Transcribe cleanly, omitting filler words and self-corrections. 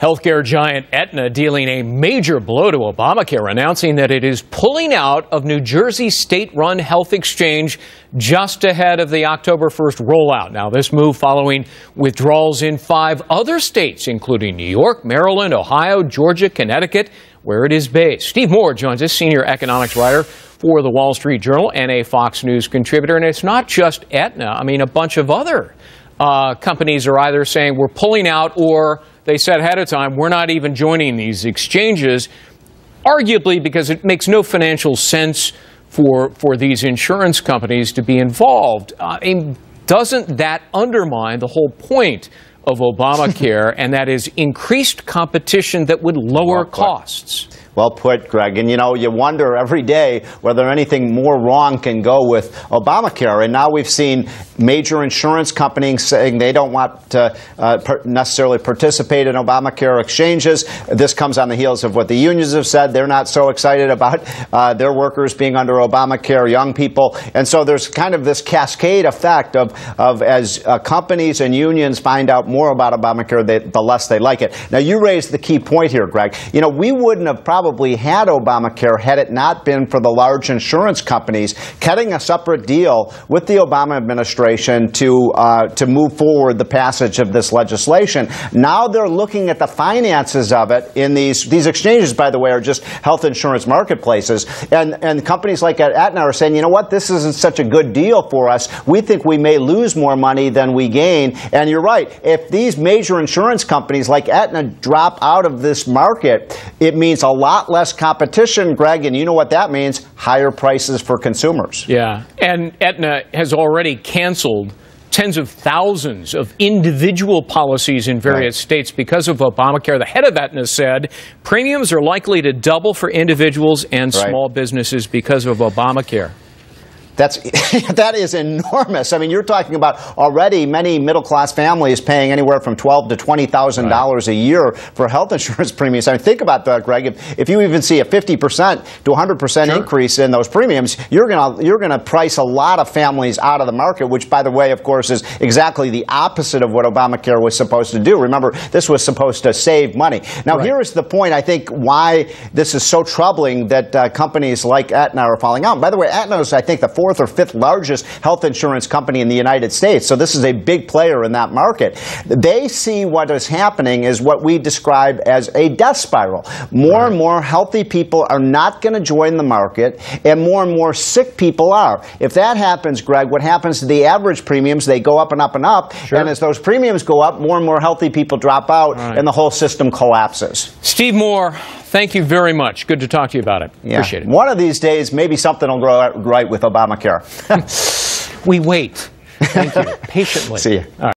Healthcare giant Aetna dealing a major blow to Obamacare, announcing that it is pulling out of New Jersey's state-run health exchange just ahead of the October 1st rollout. Now, this move following withdrawals in 5 other states, including New York, Maryland, Ohio, Georgia, Connecticut, where it is based. Steve Moore joins us, senior economics writer for the Wall Street Journal and a Fox News contributor. And it's not just Aetna. I mean, a bunch of other companies are either saying we're pulling out, or they said ahead of time, we're not even joining these exchanges, arguably because it makes no financial sense for these insurance companies to be involved. Doesn't that undermine the whole point of Obamacare, and that is increased competition that would lower costs? Well put, Greg. And, you know, you wonder every day whether anything more wrong can go with Obamacare. And now we've seen major insurance companies saying they don't want to necessarily participate in Obamacare exchanges. This comes on the heels of what the unions have said. They're not so excited about their workers being under Obamacare, young people. And so there's kind of this cascade effect of as companies and unions find out more about Obamacare, the less they like it. Now, you raised the key point here, Greg. You know, we wouldn't have probably had Obamacare had it not been for the large insurance companies cutting a separate deal with the Obama administration to move forward the passage of this legislation. Now they're looking at the finances of it in these exchanges, by the way, are just health insurance marketplaces. And companies like Aetna are saying, you know what, this isn't such a good deal for us. We think we may lose more money than we gain. And you're right. If these major insurance companies like Aetna drop out of this market, it means a lot less competition, Greg, and you know what that means, higher prices for consumers. Yeah, and Aetna has already canceled tens of thousands of individual policies in various states because of Obamacare. The head of Aetna said premiums are likely to double for individuals and small businesses because of Obamacare. That is enormous. I mean, you're talking about already many middle-class families paying anywhere from $12,000 to $20,000 a year for health insurance premiums. I mean, think about that, Greg. If you even see a 50% to 100% increase in those premiums, you're gonna price a lot of families out of the market, which, by the way, of course, is exactly the opposite of what Obamacare was supposed to do. Remember, this was supposed to save money. Now, here is the point, I think, why this is so troubling that companies like Aetna are falling out. By the way, Aetna is, I think, the 4th or 5th largest health insurance company in the United States. So this is a big player in that market. They see what is happening is what we describe as a death spiral. More and more healthy people are not going to join the market, and more sick people are. If that happens, Greg, what happens to the average premiums? They go up and up and up. And as those premiums go up, more and more healthy people drop out, and the whole system collapses. Steve Moore, thank you very much. Good to talk to you about it. Appreciate it. One of these days, maybe something will go right with Obamacare. We wait. Thank you. Patiently. See you. All right.